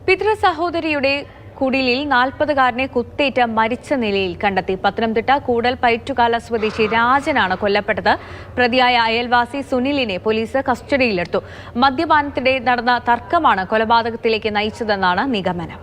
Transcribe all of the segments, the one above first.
പിതൃ സഹോദരിയുടെ കുടിലിൽ 40-കാരനെ കുത്തേറ്റ് മരിച്ച നിലയിൽ കണ്ടെത്തി. പത്തനംതിട്ട കൂടൽ പയറ്റുകാല സ്വദേശി രാജനാണ് കൊല്ലപ്പെട്ടത്. പ്രതിയായ അയൽവാസി സുനിലിനെ പോലീസ് കസ്റ്റഡിയിലെടുത്തു. മദ്യപാനത്തിനിടെ നടന്ന തർക്കമാണ് കൊലപാതകത്തിലേക്ക് നയിച്ചതെന്നാണ് നിഗമനം.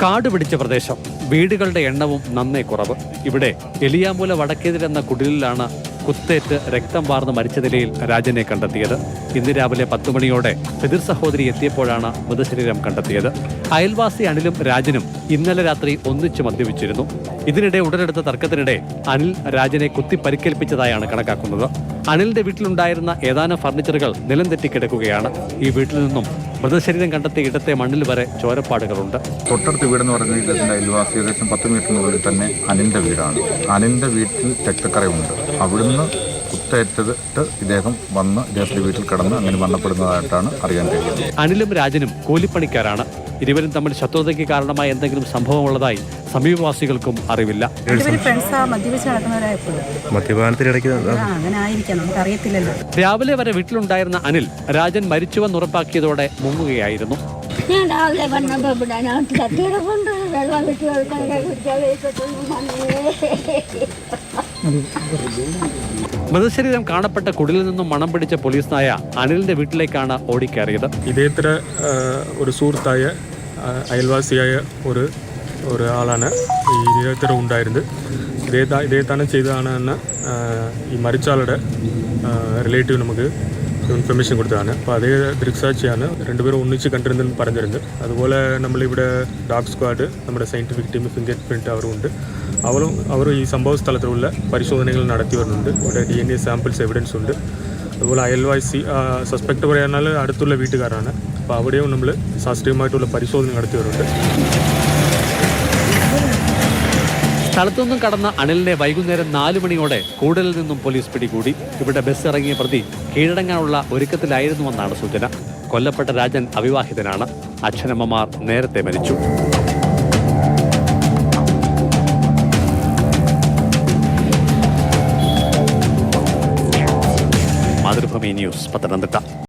കാട് പിടിച്ച പ്രദേശം, വീടുകളുടെ എണ്ണവും നന്നേ കുറവ്. ഇവിടെ എലിയാമൂല വടക്കേതിരെന്ന കുടിലിലാണ് കുത്തേറ്റ് രക്തം വാർന്ന് മരിച്ച നിലയിൽ രാജനെ കണ്ടെത്തിയത്. ഇന്ന് രാവിലെ 10 മണിയോടെ പിതൃ സഹോദരി എത്തിയപ്പോഴാണ് മൃതശരീരം കണ്ടെത്തിയത്. അയൽവാസി അനിലും രാജനും ഇന്നലെ രാത്രി ഒന്നിച്ചു മദ്യപിച്ചിരുന്നു. ഇതിനിടെ ഉടലെടുത്ത തർക്കത്തിനിടെ അനിൽ രാജനെ കുത്തി പരിക്കേൽപ്പിച്ചതായാണ് കണക്കാക്കുന്നത്. അനിലിന്റെ വീട്ടിലുണ്ടായിരുന്ന ഏതാനും ഫർണിച്ചറുകൾ നിലം തെറ്റി കിടക്കുകയാണ്. ഈ വീട്ടിൽ നിന്നും മൃതശരീരം കണ്ടെത്തിയ ഇടത്തെ മണ്ണിൽ വരെ ചോരപ്പാടുകളുണ്ട്. തൊട്ടടുത്ത വീടെന്ന് പറയുന്നത് ഇതിൻ്റെ അയൽവാസി ഏകദേശം 10 മീറ്ററിനുള്ളിൽ തന്നെ അനിലിൻ്റെ വീടാണ്. അനിലിൻ്റെ വീട്ടിൽ രക്തക്കറയുണ്ട്. അവിടുന്ന് കുത്തേറ്റിട്ട് ഇദ്ദേഹം വന്ന് ഇദ്ദേഹത്തിന്റെ വീട്ടിൽ കിടന്ന് അങ്ങനെ മരണപ്പെടുന്നതായിട്ടാണ് അറിയാൻ കഴിയുന്നത്. അനിലും രാജനും കൂലിപ്പണിക്കാരാണ്. ഇരുവരും തമ്മിൽ ശത്രുതയ്ക്ക് കാരണമായ എന്തെങ്കിലും സംഭവമുള്ളതായി സമീപവാസികൾക്കും അറിവില്ല. രാവിലെ വരെ വീട്ടിലുണ്ടായിരുന്ന അനിൽ രാജൻ മരിച്ചുവെന്ന് ഉറപ്പാക്കിയതോടെ മുങ്ങുകയായിരുന്നു. ഞാൻ രാവിലെ വന്നപ്പോൾ ഇവിടെ കത്തിയുടെ കൊണ്ട് വെള്ളം വിട്ട് മൃതശരീരം കാണപ്പെട്ട കുടിലിൽ നിന്നും മണം പിടിച്ച പോലീസ് നായ അനിലിന്റെ വീട്ടിലേക്കാണ് ഓടിക്കയറിയത്. ഇദ്ദേഹത്തിന് ഒരു സുഹൃത്തായ അയൽവാസിയായ ഒരു ആളാണ് ഈ ഇദ്ദേഹത്തിന് ഉണ്ടായിരുന്നത്. ഇദ്ദേഹത്താണ് ചെയ്തതാണെന്ന് ഈ മരിച്ചാളുടെ റിലേറ്റീവ് നമുക്ക് ഇൻഫർമേഷൻ കൊടുത്തതാണ്. അപ്പോൾ അതേ ദൃക്സാക്ഷിയാണ്. രണ്ടുപേരും ഒന്നിച്ച് കണ്ടിരുന്നെന്ന് പറഞ്ഞിരുന്നത്. അതുപോലെ നമ്മളിവിടെ ഡോഗ് സ്ക്വാഡ്, നമ്മുടെ സയൻറ്റിഫിക് ടീം, ഫിംഗർ പ്രിൻറ്റ് അവരുണ്ട്. അവർ ഈ സംഭവ സ്ഥലത്തുള്ള പരിശോധനകൾ നടത്തി വരുന്നുണ്ട്. ഇവിടെ DNA സാമ്പിൾസ് എവിഡൻസ് ഉണ്ട്. അതുപോലെ അയൽവാസി സസ്പെക്ട് പറയാനാൽ അടുത്തുള്ള വീട്ടുകാരാണ്. അപ്പോൾ അവിടെയും നമ്മൾ ശാസ്ത്രീയമായിട്ടുള്ള പരിശോധന നടത്തി വരുന്നുണ്ട്. സ്ഥലത്തുനിന്നും കടന്ന അനിലിനെ വൈകുന്നേരം 4 മണിയോടെ കൂടലിൽ നിന്നും പോലീസ് പിടികൂടി. ഇവിടെ ബസ് ഇറങ്ങിയ പ്രതി കീഴടങ്ങാനുള്ള ഒരുക്കത്തിലായിരുന്നുവെന്നാണ് സൂചന. കൊല്ലപ്പെട്ട രാജൻ അവിവാഹിതനാണ്. അച്ഛനമ്മമാർ നേരത്തെ മരിച്ചു. മാതൃഭൂമി ന്യൂസ്, പത്തനംതിട്ട.